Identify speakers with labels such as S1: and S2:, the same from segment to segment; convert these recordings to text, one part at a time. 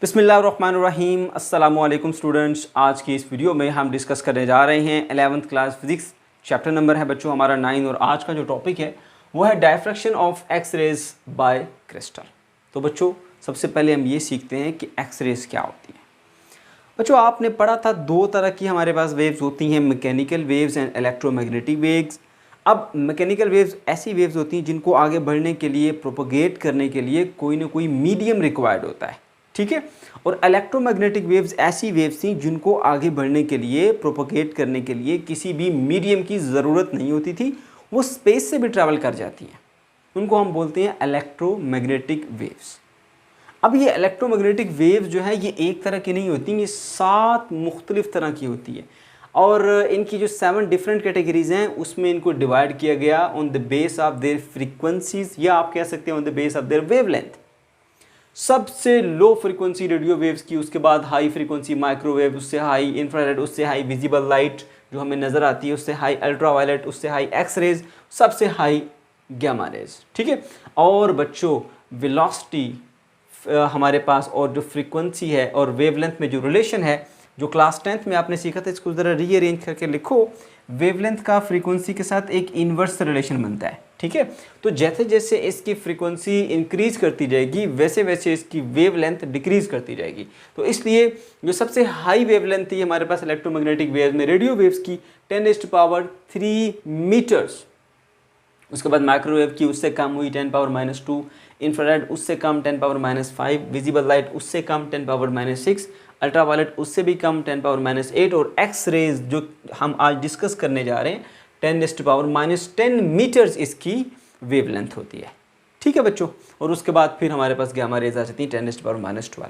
S1: बिस्मिल्लाहिर्रहमानिर्रहीम। अस्सलामुअलैकुम स्टूडेंट्स। आज की इस वीडियो में हम डिस्कस करने जा रहे हैं 11th class physics. Chapter number है बच्चों हमारा 9 और आज का जो टॉपिक है वो है diffraction of X rays by crystal. तो बच्चों सबसे पहले हम ये सीखते हैं कि एक्स रेज क्या होती है। बच्चों आपने पढ़ा था दो तरह की हमारे पास वेव्स होती हैं, mechanical waves and electromagnetic waves. अब मैकेनिकल वेव्स ऐसी वेव्स होती हैं जिनको आगे बढ़ने के लिए, प्रोपोगेट करने के लिए कोई ना कोई मीडियम रिक्वायर्ड होता है, ठीक है। और इलेक्ट्रोमैग्नेटिक वेव्स ऐसी वेव्स थी जिनको आगे बढ़ने के लिए, प्रोपोगेट करने के लिए किसी भी मीडियम की ज़रूरत नहीं होती थी, वो स्पेस से भी ट्रैवल कर जाती हैं। उनको हम बोलते हैं इलेक्ट्रोमैग्नेटिक वेव्स। अब ये इलेक्ट्रोमैग्नेटिक वेव्स जो है ये एक तरह की नहीं होती, ये 7 मुख्तलिफ तरह की होती है और इनकी जो 7 डिफरेंट कैटेगरीज हैं उसमें इनको डिवाइड किया गया on the base of their frequencies, या आप कह सकते हैं on the base of their wavelength. सबसे लो फ्रीक्वेंसी रेडियो वेव्स की, उसके बाद हाई फ्रीक्वेंसी माइक्रोवेव, उससे हाई इंफ्रारेड, उससे हाई विजिबल लाइट जो हमें नज़र आती है, उससे हाई अल्ट्रावायलेट, उससे हाई एक्स रेज, सबसे हाई गामा रेज, ठीक है। और बच्चों वेलोसिटी हमारे पास और जो फ्रीक्वेंसी है और वेवलेंथ में जो रिलेशन है, जो क्लास 10th में आपने सीखा था, इसको ज़रा रीअरेंज करके लिखो। वेवलेंथ का फ्रीक्वेंसी के साथ एक इन्वर्स रिलेशन बनता है, ठीक है। तो जैसे जैसे इसकी फ्रीक्वेंसी इंक्रीज करती जाएगी वैसे वैसे इसकी वेवलेंथ डिक्रीज करती जाएगी। तो इसलिए जो सबसे हाई वेवलेंथ थी हमारे पास इलेक्ट्रोमैग्नेटिक वेव्स में, रेडियो वेव्स की 10⁻³ मीटर्स। उसके बाद माइक्रोवेव की उससे कम हुई 10⁻², इंफ्रारेड उससे कम 10⁻5, विजिबल लाइट उससे कम 10⁻6, अल्ट्रावायलेट उससे भी कम 10⁻8 और एक्स रेज जो हम आज डिस्कस करने जा रहे हैं 10⁻10 मीटर्स इसकी वेवलेंथ होती है, ठीक है बच्चों। और उसके बाद फिर हमारे पास गामा रेज आ जाती है 10⁻12।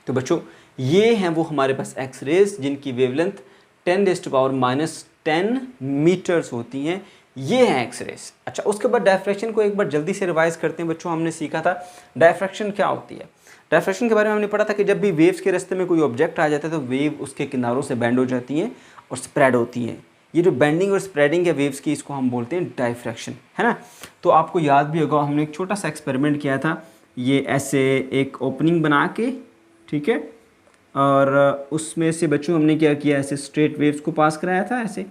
S1: तो बच्चों ये हैं वो हमारे पास एक्स रेज जिनकी वेवलेंथ 10⁻10 मीटर्स होती हैं, ये हैं एक्स रेज। अच्छा, उसके बाद डायफ्रैक्शन को एक बार जल्दी से रिवाइज करते हैं बच्चों। हमने सीखा था डायफ्रैक्शन क्या होती है। डायफ्रैक्शन के बारे में हमने पढ़ा था कि जब भी वेव्स के रास्ते में कोई ऑब्जेक्ट आ जाता है तो वेव उसके किनारों से बेंड हो जाती हैं और स्प्रेड होती हैं। ये जो बेंडिंग और स्प्रेडिंग है वेव्स की, इसको हम बोलते हैं डायफ्रैक्शन, है ना। तो आपको याद भी होगा हमने एक छोटा सा एक्सपेरिमेंट किया था, ये ऐसे एक ओपनिंग बना के, ठीक है, और उसमें से बच्चों हमने क्या किया, ऐसे स्ट्रेट वेव्स को पास कराया था। ऐसे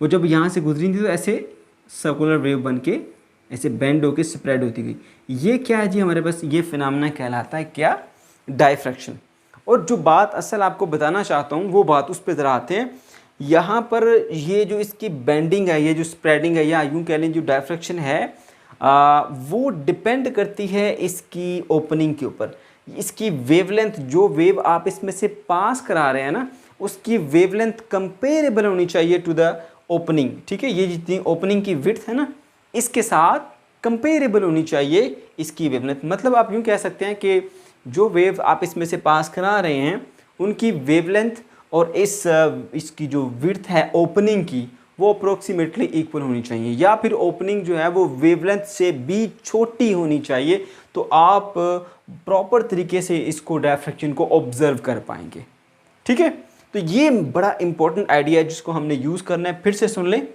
S1: वो जब यहाँ से गुजरी थी तो ऐसे सर्कुलर वेव बन के ऐसे बेंड होके स्प्रेड होती गई। ये क्या है जी, हमारे पास ये फिनोमेना कहलाता है क्या, डायफ्रैक्शन। और जो बात असल आपको बताना चाहता हूँ वो बात उस पर ज़रा आते हैं। यहाँ पर ये जो इसकी बेंडिंग है, ये जो स्प्रेडिंग है, या यूँ कह लें जो डायफ्रैक्शन है वो डिपेंड करती है इसकी ओपनिंग के ऊपर। इसकी वेवलेंथ, जो वेव आप इसमें से पास करा रहे हैं ना, उसकी वेवलेंथ कंपेरेबल होनी चाहिए टू द ओपनिंग, ठीक है। ये जितनी ओपनिंग की विड्थ है ना, इसके साथ कंपेरेबल होनी चाहिए इसकी वेवलेंथ। मतलब आप यूँ कह सकते हैं कि जो वेव आप इसमें से पास करा रहे हैं उनकी वेवलेंथ और इसकी जो विड्थ है ओपनिंग की, वो अप्रोक्सीमेटली इक्वल होनी चाहिए, या फिर ओपनिंग जो है वो वेवलेंथ से भी छोटी होनी चाहिए। तो आप प्रॉपर तरीके से इसको डायफ्रैक्शन को ऑब्जर्व कर पाएंगे, ठीक है। तो ये बड़ा इंपॉर्टेंट आइडिया है जिसको हमने यूज़ करना है। फिर से सुन लें,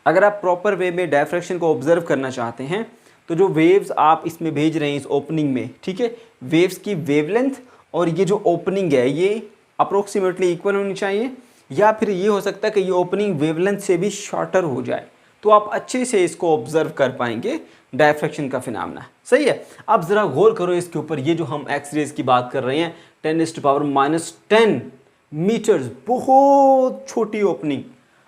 S1: अगर आप प्रॉपर वे में डायफ्रैक्शन को ऑब्जर्व करना चाहते हैं तो जो वेव्स आप इसमें भेज रहे हैं इस ओपनिंग में, ठीक है, वेव्स की वेवलेंथ और ये जो ओपनिंग है ये अप्रोक्सीमेटली इक्वल होनी चाहिए, या फिर ये हो सकता है कि ये ओपनिंग वेवलेंथ से भी शॉर्टर हो जाए। तो आप अच्छे से इसको ऑब्जर्व कर पाएंगे डायफ्रैक्शन का फिनोमेना, सही है। आप ज़रा गौर करो इसके ऊपर, ये जो हम एक्स रेज की बात कर रहे हैं 10⁻10 मीटर्स, बहुत छोटी ओपनिंग।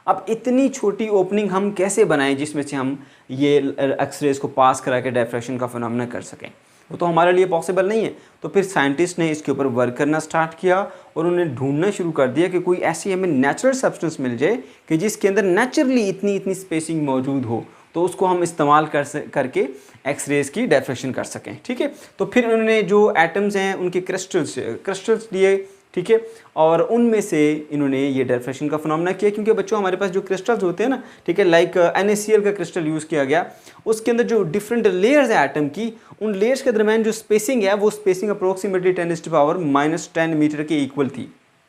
S1: अब इतनी छोटी ओपनिंग हम कैसे बनाएं जिसमें से हम ये एक्स रेज को पास करा के डायफ्रैक्शन का फिनोमेना कर सकें, वो तो हमारे लिए पॉसिबल नहीं है। तो फिर साइंटिस्ट ने इसके ऊपर वर्क करना स्टार्ट किया और उन्होंने ढूंढना शुरू कर दिया कि कोई ऐसी हमें नेचुरल सब्सटेंस मिल जाए कि जिसके अंदर नेचुरली इतनी स्पेसिंग मौजूद हो, तो उसको हम इस्तेमाल करके एक्स रेज की डायफ्रैक्शन कर सकें, ठीक है। तो फिर उन्होंने जो एटम्स हैं उनके क्रिस्टल्स लिए, ठीक है, और उनमें से इन्होंने ये डायफ्रैक्शन का फिनोमेना किया। क्योंकि बच्चों हमारे पास जो क्रिस्टल्स होते हैं ना, ठीक है, लाइक NaCl का क्रिस्टल यूज़ किया गया, उसके अंदर जो डिफरेंट लेयर्स है एटम की, उन लेयर्स के दरमियान जो स्पेसिंग है वो स्पेसिंग अप्रोक्सीमेटली 10⁻⁻10 मीटर के इक्वल थी,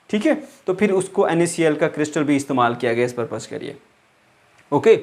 S1: ठीक है। तो फिर उसको NaCl का क्रिस्टल भी इस्तेमाल किया गया इस पर्पज़ के लिए, ओके।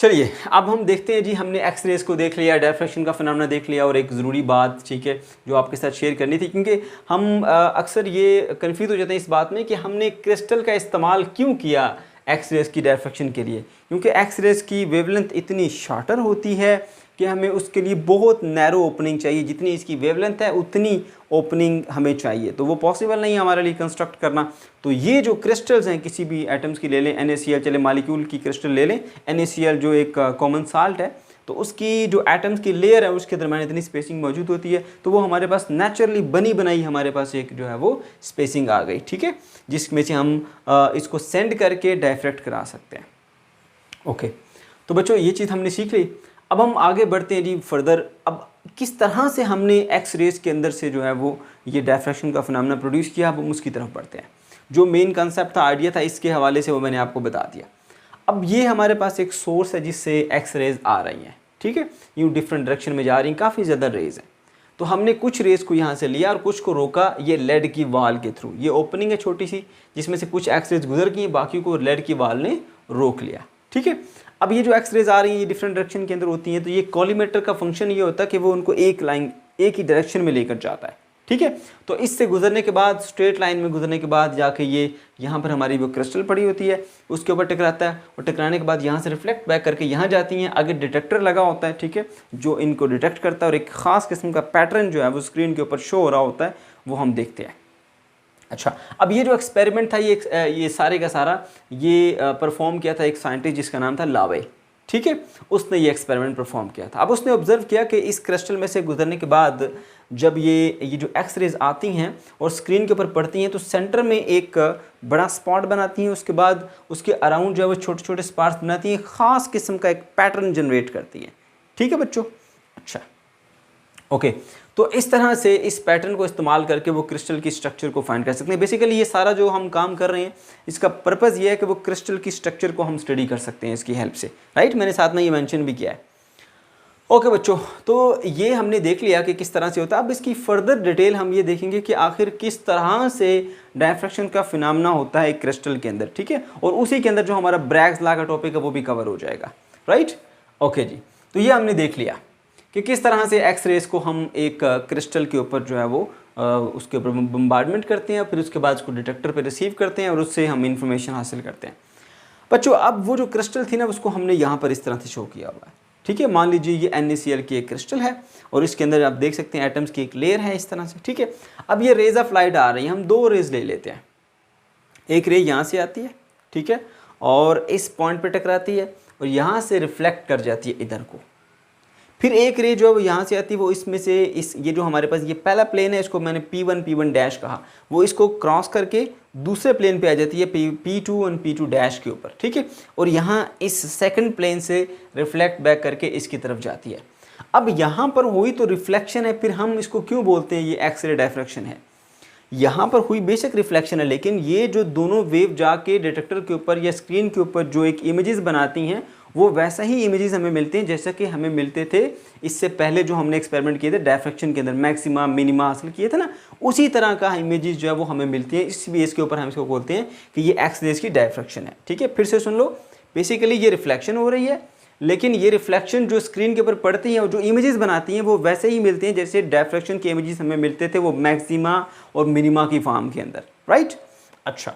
S1: चलिए अब हम देखते हैं जी, हमने एक्स रेज को देख लिया, डिफ्रैक्शन का फिनोमेना देख लिया, और एक ज़रूरी बात ठीक है जो आपके साथ शेयर करनी थी, क्योंकि हम अक्सर ये कन्फ्यूज़ हो जाते हैं इस बात में कि हमने क्रिस्टल का इस्तेमाल क्यों किया एक्स रेज की डिफ्रैक्शन के लिए, क्योंकि एक्स रेज की वेवलेंथ इतनी शॉर्टर होती है कि हमें उसके लिए बहुत नैरो ओपनिंग चाहिए, जितनी इसकी वेवलेंथ है उतनी ओपनिंग हमें चाहिए, तो वो पॉसिबल नहीं है हमारे लिए कंस्ट्रक्ट करना। तो ये जो क्रिस्टल्स हैं किसी भी एटम्स की ले लें, NaCl, चले मालिक्यूल की क्रिस्टल ले लें, NaCl जो एक कॉमन साल्ट है, तो उसकी जो एटम्स की लेयर है उसके दरम्यान इतनी स्पेसिंग मौजूद होती है, तो वो हमारे पास नेचुरली बनी बनाई हमारे पास एक जो है वो स्पेसिंग आ गई, ठीक है, जिसमें से हम इसको सेंड करके डायफ्रैक्ट करा सकते हैं। ओके, तो बच्चों ये चीज़ हमने सीख ली। अब हम आगे बढ़ते हैं जी फर्दर। अब किस तरह से हमने एक्स रेज के अंदर से जो है वो ये डिफ्रैक्शन का फिनोमेना प्रोड्यूस किया, अब हम उसकी तरफ बढ़ते हैं। जो मेन कंसेप्ट था, आइडिया था इसके हवाले से, वो मैंने आपको बता दिया। अब ये हमारे पास एक सोर्स है जिससे एक्स रेज आ रही हैं, ठीक है, यूँ डिफरेंट डायरेक्शन में जा रही हैं, काफ़ी ज़्यादा रेज हैं। तो हमने कुछ रेज को यहाँ से लिया और कुछ को रोका ये लेड की वाल के थ्रू। ये ओपनिंग है छोटी सी जिसमें से कुछ एक्स रेज गुजर गई, बाकी को लेड की वाल ने रोक लिया, ठीक है। अब ये जो एक्स रेज आ रही हैं ये डिफरेंट डायरेक्शन के अंदर होती हैं, तो ये कॉलीमेटर का फंक्शन ये होता है कि वो उनको एक लाइन एक ही डायरेक्शन में लेकर जाता है, ठीक है। तो इससे गुजरने के बाद, स्ट्रेट लाइन में गुजरने के बाद जाके ये यहाँ पर हमारी वो क्रिस्टल पड़ी होती है उसके ऊपर टकराता है, और टकराने के बाद यहाँ से रिफ्लेक्ट बैक करके यहाँ जाती हैं। आगे डिटेक्टर लगा होता है, ठीक है, जो इनको डिटेक्ट करता है, और एक ख़ास किस्म का पैटर्न जो है वो स्क्रीन के ऊपर शो हो रहा होता है, वो हम देखते हैं। अच्छा, अब ये जो एक्सपेरिमेंट था ये सारे का सारा ये परफॉर्म किया था एक साइंटिस्ट जिसका नाम था लावे, ठीक है। उसने ये एक्सपेरिमेंट परफॉर्म किया था। अब उसने ऑब्जर्व किया कि इस क्रिस्टल में से गुजरने के बाद जब ये जो एक्स रेज आती हैं और स्क्रीन के ऊपर पड़ती हैं तो सेंटर में एक बड़ा स्पॉट बनाती हैं, उसके बाद उसके अराउंड जो है वो छोटे छोटे स्पॉट्स बनाती हैं, ख़ास किस्म का एक पैटर्न जनरेट करती हैं, ठीक है बच्चों। अच्छा, ओके, तो इस तरह से इस पैटर्न को इस्तेमाल करके वो क्रिस्टल की स्ट्रक्चर को फाइंड कर सकते हैं। बेसिकली ये सारा जो हम काम कर रहे हैं इसका पर्पज़ ये है कि वो क्रिस्टल की स्ट्रक्चर को हम स्टडी कर सकते हैं इसकी हेल्प से, राइट। मैंने साथ में ये मेंशन भी किया है। ओके बच्चों, तो ये हमने देख लिया कि किस तरह से होता है। अब इसकी फर्दर डिटेल हम ये देखेंगे कि आखिर किस तरह से डिफ्रैक्शन का फिनोमेना होता है एक क्रिस्टल के अंदर, ठीक है, और उसी के अंदर जो हमारा ब्रैग्स लॉ का टॉपिक है वो भी कवर हो जाएगा, राइट। ओके जी, तो ये हमने देख लिया कि किस तरह से एक्स रेज को हम एक क्रिस्टल के ऊपर जो है वो उसके ऊपर बम्बार्डमेंट करते हैं, फिर उसके बाद उसको डिटेक्टर पे रिसीव करते हैं और उससे हम इंफॉर्मेशन हासिल करते हैं। बच्चों, अब वो जो क्रिस्टल थी ना उसको हमने यहाँ पर इस तरह से शो किया हुआ है, ठीक है। मान लीजिए ये NaCl की एक क्रिस्टल है और इसके अंदर आप देख सकते हैं एटम्स की एक लेयर है इस तरह से, ठीक है। अब ये रेज ऑफ लाइट आ रही है, हम दो रेज ले लेते हैं। एक रे यहाँ से आती है, ठीक है, और इस पॉइंट पर टकराती है और यहाँ से रिफ्लेक्ट कर जाती है इधर को। फिर एक रे जो है वो यहाँ से आती है, वो इसमें से ये जो हमारे पास ये पहला प्लेन है इसको मैंने P1 डैश कहा, वो इसको क्रॉस करके दूसरे प्लेन पे आ जाती है P2 और P2 डैश के ऊपर, ठीक है, और यहाँ इस सेकंड प्लेन से रिफ्लेक्ट बैक करके इसकी तरफ जाती है। अब यहाँ पर हुई तो रिफ्लेक्शन है, फिर हम इसको क्यों बोलते हैं ये एक्स रे डिफ्रैक्शन है। यहाँ पर हुई बेशक रिफ्लेक्शन है, लेकिन ये जो दोनों वेव जाके डिटेक्टर के ऊपर या स्क्रीन के ऊपर जो एक इमेजेस बनाती हैं वो वैसा ही इमेजेस हमें मिलते हैं जैसा कि हमें मिलते थे इससे पहले जो हमने एक्सपेरिमेंट किए थे डिफ्रैक्शन के अंदर, मैक्सिमा मिनिमा हासिल किए थे ना, उसी तरह का इमेजेस जो है वो हमें मिलती हैं। इस बेस के ऊपर हम इसको बोलते हैं कि ये एक्स रेज की डिफ्रैक्शन है, ठीक है। फिर से सुन लो, बेसिकली ये रिफ्लेक्शन हो रही है, लेकिन ये रिफ्लेक्शन जो स्क्रीन के ऊपर पड़ती हैं और जो इमेजेस बनाती हैं वो वैसे ही मिलते हैं जैसे डिफ्रैक्शन के इमेजेस हमें मिलते थे वो मैक्सिमा और मिनिमा की फॉर्म के अंदर, राइट। अच्छा,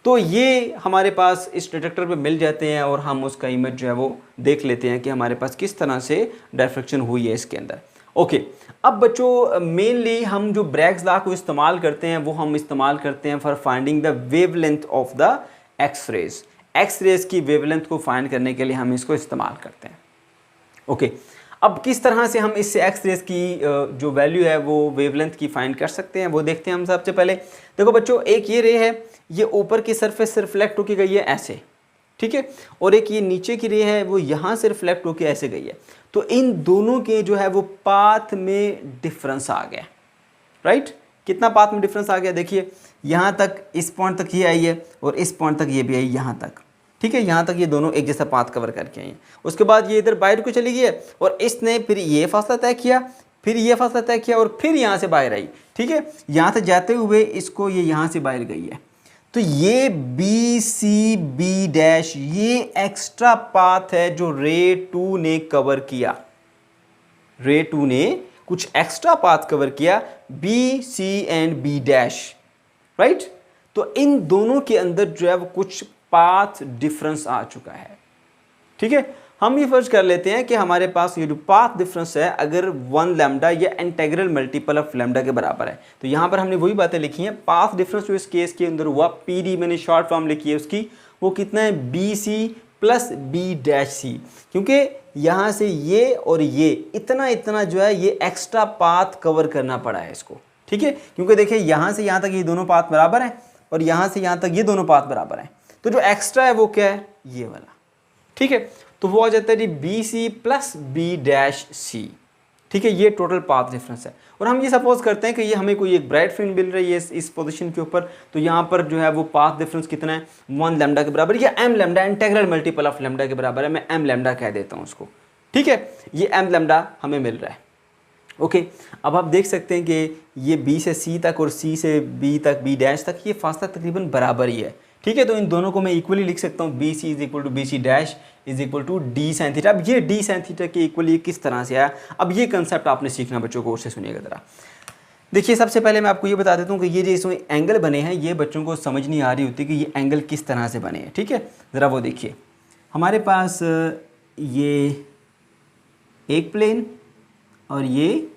S1: तो ये हमारे पास इस डिटेक्टर पे मिल जाते हैं और हम उसका इमेज जो है वो देख लेते हैं कि हमारे पास किस तरह से डिफ्रैक्शन हुई है इसके अंदर। ओके, अब बच्चों मेनली हम जो ब्रैग्स लॉ को इस्तेमाल करते हैं वो हम इस्तेमाल करते हैं for finding the wavelength of the X rays. X rays की वेवलेंथ को फाइंड करने के लिए हम इसको इस्तेमाल करते हैं। ओके, अब किस तरह से हम इससे एक्स रेज की जो वैल्यू है वो वेवलेंथ की फाइंड कर सकते हैं वो देखते हैं हम। सबसे पहले देखो बच्चों, एक ये रे है, ये ऊपर की सरफेस से रिफ्लेक्ट होकर गई है ऐसे, ठीक है, और एक ये नीचे की रे है वो यहाँ से रिफ्लेक्ट होकर ऐसे गई है। तो इन दोनों के जो है वो पाथ में डिफरेंस आ गया, राइट। कितना पाथ में डिफरेंस आ गया, देखिए यहाँ तक, इस पॉइंट तक ये आई है और इस पॉइंट तक ये भी आई यहाँ तक, ठीक है, यहाँ तक ये दोनों एक जैसा पाथ कवर करके आई हैं। उसके बाद ये इधर बाहर को चली गई है और इसने फिर ये फासला तय किया, फिर ये फासला तय किया और फिर यहाँ से बाहर आई, ठीक है। यहाँ से जाते हुए इसको ये यहाँ से बाहर गई है। तो ये बी सी बी डैश ये एक्स्ट्रा पाथ है जो रे 2 ने कवर किया। रे 2 ने कुछ एक्स्ट्रा पाथ कवर किया B C and B dash, right. तो इन दोनों के अंदर जो है वो कुछ पाथ डिफरेंस आ चुका है, ठीक है। हम ये फर्ज कर लेते हैं कि हमारे पास ये जो पाथ डिफरेंस है अगर 1 लैम्डा या इंटीग्रल मल्टीपल ऑफ लैम्डा के बराबर है, तो यहाँ पर हमने वही बातें लिखी हैं। पाथ डिफरेंस जो इस केस के अंदर हुआ पीडी, मैंने शॉर्ट फॉर्म लिखी है उसकी, वो कितना है B C plus B dash C, क्योंकि यहाँ से ये और ये इतना जो है ये एक्स्ट्रा पाथ कवर करना पड़ा है इसको, ठीक है। क्योंकि देखिए यहाँ से यहाँ तक ये दोनों पाथ बराबर हैं और यहाँ से यहाँ तक ये दोनों पाथ बराबर हैं, तो जो एक्स्ट्रा है वो क्या है, ये वाला, ठीक है। तो वो आ जाता है G B C plus B dash C, ठीक है। ये टोटल पाथ डिफरेंस है। और हम ये सपोज करते हैं कि ये हमें कोई एक ब्राइट फील्ड मिल रही है इस पोजीशन के ऊपर, तो यहाँ पर जो है वो पाथ डिफरेंस कितना है 1 लैम्डा के बराबर या m lambda, integral multiple of lambda के बराबर है, मैं एम लैम्डा कह देता हूँ उसको, ठीक है। ये एम लैम्डा हमें मिल रहा है, ओके। अब आप देख सकते हैं कि ये बी से सी तक और सी से बी तक, बी डैश तक, ये फासला तकरीबन बराबर ही है, ठीक है। तो इन दोनों को मैं इक्वली लिख सकता हूँ, B C is equal to B C dash is equal to d sine theta. अब ये डी साइन थीटा के इक्वल ये किस तरह से आया, अब ये कंसेप्ट आपने सीखना बच्चों को, और से सुनिएगा ज़रा। देखिए सबसे पहले मैं आपको ये बता देता हूँ कि ये जो इसमें एंगल बने हैं ये बच्चों को समझ नहीं आ रही होती कि ये एंगल किस तरह से बने हैं, ठीक है। ज़रा वो देखिए, हमारे पास ये एक प्लेन और ये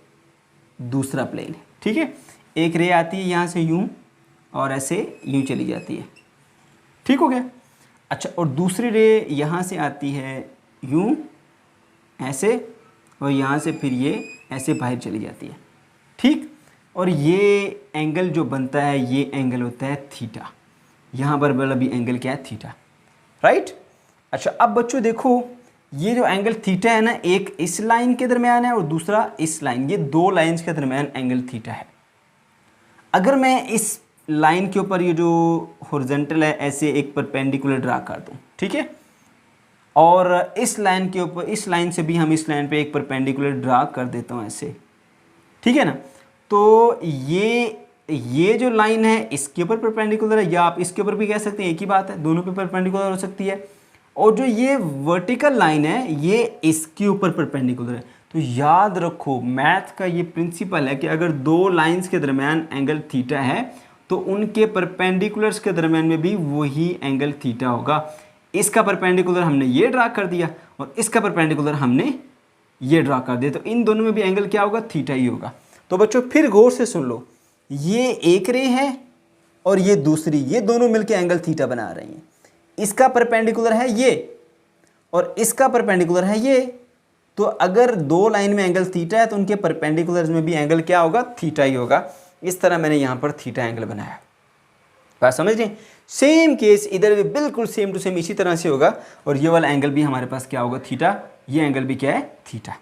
S1: दूसरा प्लेन है, ठीक है। एक रे आती है यहाँ से यूँ और ऐसे यूँ चली जाती है, ठीक हो गया। अच्छा, और दूसरी रे यहाँ से आती है यूँ ऐसे और यहाँ से फिर ये ऐसे बाहर चली जाती है, ठीक। और ये एंगल जो बनता है ये एंगल होता है थीटा, यहाँ पर वाला भी एंगल क्या है, थीटा, राइट। अच्छा, अब बच्चों देखो ये जो एंगल थीटा है ना, एक इस लाइन के दरमियान है और दूसरा इस लाइन, ये दो लाइंस के दरमियान एंगल थीटा है। अगर मैं इस लाइन के ऊपर ये जो हॉरिजॉन्टल है ऐसे एक परपेंडिकुलर ड्रा कर दूं, ठीक है, और इस लाइन के ऊपर, इस लाइन से भी हम इस लाइन पे एक परपेंडिकुलर ड्रा कर देता हूँ ऐसे, ठीक है ना। तो ये जो लाइन है इसके ऊपर परपेंडिकुलर है, या आप इसके ऊपर भी कह सकते हैं, एक ही बात है, दोनों पे परपेंडिकुलर हो सकती है। और जो ये वर्टिकल लाइन है ये इसके ऊपर परपेंडिकुलर है। तो याद रखो मैथ का ये प्रिंसिपल है कि अगर दो लाइंस के दरमियान एंगल थीटा है तो उनके परपेंडिकुलर्स के दरमियान में भी वही एंगल थीटा होगा। इसका परपेंडिकुलर हमने ये ड्रा कर दिया और इसका परपेंडिकुलर हमने ये ड्रा कर दिया, तो इन दोनों में भी एंगल क्या होगा, थीटा ही होगा। तो बच्चों फिर गौर से सुन लो, ये एक रे है और ये दूसरी, ये दोनों मिलकर एंगल थीटा बना रही हैं। इसका परपेंडिकुलर है ये और इसका परपेंडिकुलर है ये, तो अगर दो लाइन में एंगल थीटा है तो उनके परपेंडिकुलर्स में भी एंगल क्या होगा, थीटा ही होगा। इस तरह मैंने यहाँ पर थीटा एंगल बनाया, बात समझ रहे हैं। सेम केस इधर भी बिल्कुल सेम टू सेम इसी तरह से होगा, और ये वाला एंगल भी हमारे पास क्या होगा, थीटा। ये एंगल भी क्या है, theta.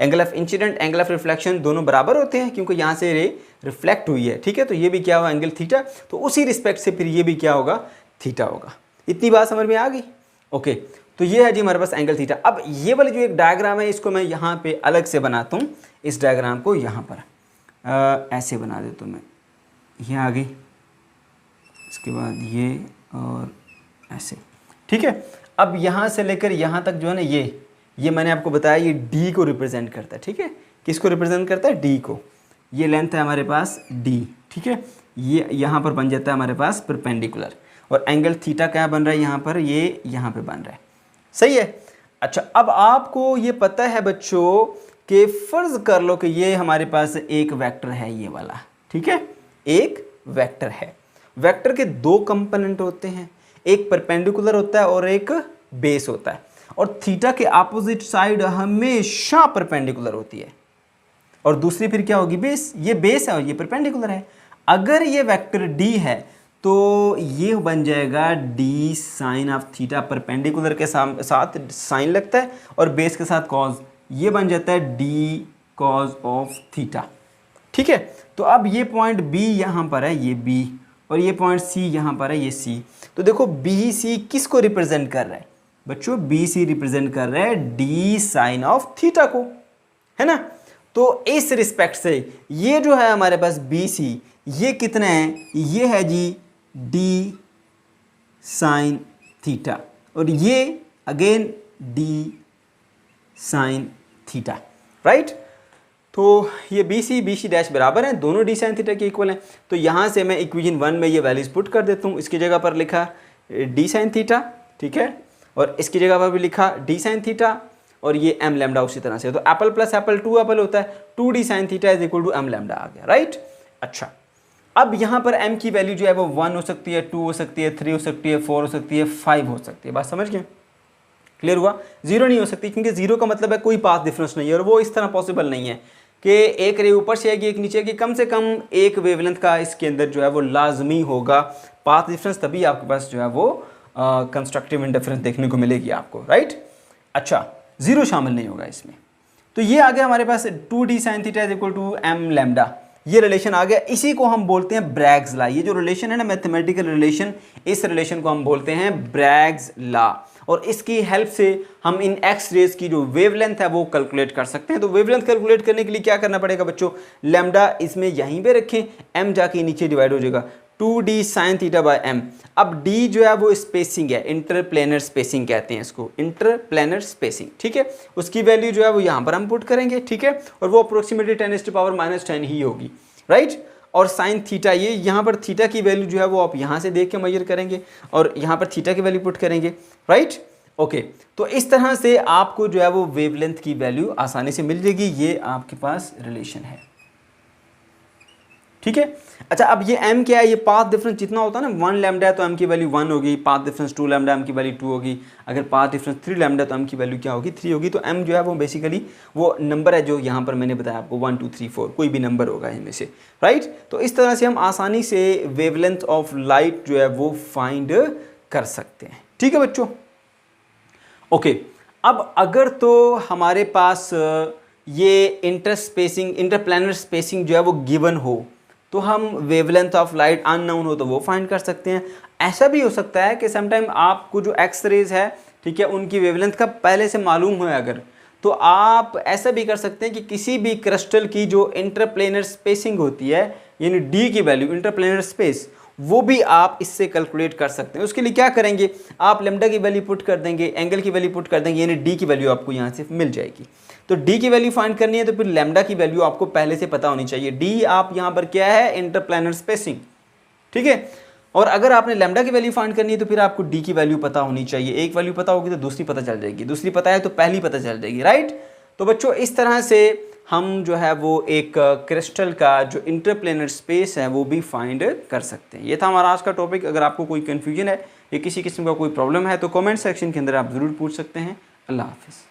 S1: Angle of incident, angle of reflection दोनों बराबर होते हैं क्योंकि यहाँ से रे रिफ्लेक्ट हुई है, ठीक है। तो ये भी क्या होगा, एंगल थीटा। तो उसी रिस्पेक्ट से फिर ये भी क्या होगा, थीटा होगा। इतनी बात समझ में आ गई, ओके। तो ये है जी हमारे पास एंगल थीटा। अब ये वाली जो एक डायग्राम है इसको मैं यहाँ पे अलग से बनाता हूँ। इस डायग्राम को यहाँ पर ऐसे बना देता हूँ मैं, ये आ गई, इसके बाद ये और ऐसे, ठीक है। अब यहाँ से लेकर यहाँ तक जो है ना, ये मैंने आपको बताया ये डी को रिप्रेजेंट करता है, ठीक है। किसको रिप्रेजेंट करता है, डी को। ये लेंथ है हमारे पास डी, ठीक है। ये यहाँ पर बन जाता है हमारे पास परपेंडिकुलर, और एंगल थीटा क्या बन रहा है यहाँ पर, ये यहाँ पे बन रहा है, सही है। अच्छा, अब आपको ये पता है बच्चों कि फर्ज कर लो कि ये हमारे पास एक वेक्टर है, ये वाला, ठीक है, एक वेक्टर है। वेक्टर के दो कंपोनेंट होते हैं, एक परपेंडिकुलर होता है और एक बेस होता है, और थीटा के अपोजिट साइड हमेशा परपेंडिकुलर होती है, और दूसरी फिर क्या होगी, बेस। ये बेस है और ये परपेंडिकुलर है। अगर ये वेक्टर डी है तो ये बन जाएगा d sine of theta, perpendicular के साथ साइन लगता है और बेस के साथ कॉज, ये बन जाता है डी कॉज ऑफ थीटा, ठीक है। तो अब ये पॉइंट बी यहाँ पर है, ये बी, और ये पॉइंट सी यहाँ पर है, ये सी। तो देखो बी सी किसको रिप्रेजेंट कर रहा है बच्चों, बी सी रिप्रेजेंट कर रहा है डी साइन ऑफ थीटा को, है ना। तो इस रिस्पेक्ट से ये जो है हमारे पास बी सी, ये कितना है, ये है जी डी साइन थीटा और ये again D sine theta, right. तो ये बी सी डैश बराबर हैं, दोनों डी साइन थीटा के इक्वल हैं। तो यहाँ से मैं इक्वेशन 1 में ये वैल्यूज पुट कर देता हूँ। इसकी जगह पर लिखा डी साइन थीटा, ठीक है, और इसकी जगह पर भी लिखा डी साइन थीटा और ये एम लैम्डा उसी तरह से। तो apple plus apple two apple होता है, 2d sine theta is equal to M lambda आ गया, राइट। अच्छा, अब यहाँ पर m की वैल्यू जो है वो 1 हो सकती है, 2 हो सकती है, 3 हो सकती है, 4 हो सकती है, 5 हो सकती है। बात समझ गए? क्लियर हुआ? 0 नहीं हो सकती, क्योंकि 0 का मतलब है कोई पाथ डिफरेंस नहीं है, और वो इस तरह पॉसिबल नहीं है कि एक रे ऊपर से आएगी एक नीचे की। कम से कम एक वेवलेंथ का इसके अंदर जो है वो लाजमी होगा पाथ डिफरेंस, तभी आपके पास जो है वो कंस्ट्रक्टिव इंटरफेरेंस देखने को मिलेगी आपको, राइट। अच्छा, 0 शामिल नहीं होगा इसमें। तो ये आ गया हमारे पास 2d sine theta is equal to M lambda, ये रिलेशन आ गया। इसी को हम बोलते हैं ब्रैग्स लॉ। ये जो रिलेशन है ना, मैथमेटिकल रिलेशन, इस रिलेशन को हम बोलते हैं ब्रैग्स लॉ, और इसकी हेल्प से हम इन एक्स रेज की जो वेवलेंथ है वो कैलकुलेट कर सकते हैं। तो वेवलेंथ कैलकुलेट करने के लिए क्या करना पड़ेगा बच्चों? लैम्डा इसमें यहीं पे रखें, m जाके नीचे डिवाइड हो जाएगा, 2d sine theta by m। अब d जो है वो स्पेसिंग है, इंटरप्लेनर स्पेसिंग कहते हैं इसको, इंटरप्लेनर स्पेसिंग, ठीक है। उसकी वैल्यू जो है वो यहाँ पर हम पुट करेंगे, ठीक है, और वो अप्रोक्सीमेटली 10⁻⁻10 ही होगी, राइट। और साइन थीटा, ये यहाँ पर थीटा की वैल्यू जो है वो आप यहाँ से देख के मेजर करेंगे और यहाँ पर थीटा की वैल्यू पुट करेंगे, राइट। ओके, तो इस तरह से आपको जो है वो वेवलेंथ की वैल्यू आसानी से मिल जाएगी। ये आपके पास रिलेशन है, ठीक है। अच्छा, अब ये m क्या है? ये पाथ डिफरेंस जितना होता है ना, 1 लैम्डा है तो m की वैल्यू 1 होगी, पाथ डिफरेंस 2 लैम्डा m की वैल्यू 2 होगी, अगर पाथ डिफरेंस 3 लैम्डा तो m की वैल्यू क्या होगी? 3 होगी। तो m जो है वो बेसिकली वो नंबर है जो यहाँ पर मैंने बताया आपको, 1 2 3 4 कोई भी नंबर होगा इनमें से, राइट। तो इस तरह से हम आसानी से वेवलेंथ ऑफ लाइट जो है वो फाइंड कर सकते हैं, ठीक है बच्चों। ओके, अब अगर तो हमारे पास ये इंटरप्लेनर स्पेसिंग जो है वो गिवन हो, तो हम वेवलेंथ ऑफ लाइट अननोन हो तो वो फाइंड कर सकते हैं। ऐसा भी हो सकता है कि समटाइम आपको जो एक्स रेज है, ठीक है, उनकी वेवलेंथ का पहले से मालूम है अगर, तो आप ऐसा भी कर सकते हैं कि किसी भी क्रिस्टल की जो इंटरप्लेनर स्पेसिंग होती है, यानी डी की वैल्यू, इंटरप्लेनर स्पेस, वो भी आप इससे कैलकुलेट कर सकते हैं। उसके लिए क्या करेंगे? आप लैम्डा की वैल्यू पुट कर देंगे, एंगल की वैल्यू पुट कर देंगे, यानी डी की वैल्यू आपको यहाँ से मिल जाएगी। तो डी की वैल्यू फाइंड करनी है तो फिर लैम्डा की वैल्यू आपको पहले से पता होनी चाहिए। डी आप यहाँ पर क्या है? इंटरप्लेनर स्पेसिंग, ठीक है। और अगर आपने लैम्डा की वैल्यू फाइंड करनी है तो फिर आपको डी की वैल्यू पता होनी चाहिए। एक वैल्यू पता होगी तो दूसरी पता चल जाएगी, दूसरी पता है तो पहली पता चल जाएगी, राइट। तो बच्चों इस तरह से हम जो है वो एक क्रिस्टल का जो इंटरप्लेनर स्पेस है वो भी फाइंड कर सकते हैं। ये था हमारा आज का टॉपिक। अगर आपको कोई कन्फ्यूजन है या किसी किस्म का कोई प्रॉब्लम है तो कमेंट सेक्शन के अंदर आप ज़रूर पूछ सकते हैं। अल्लाह हाफिज़।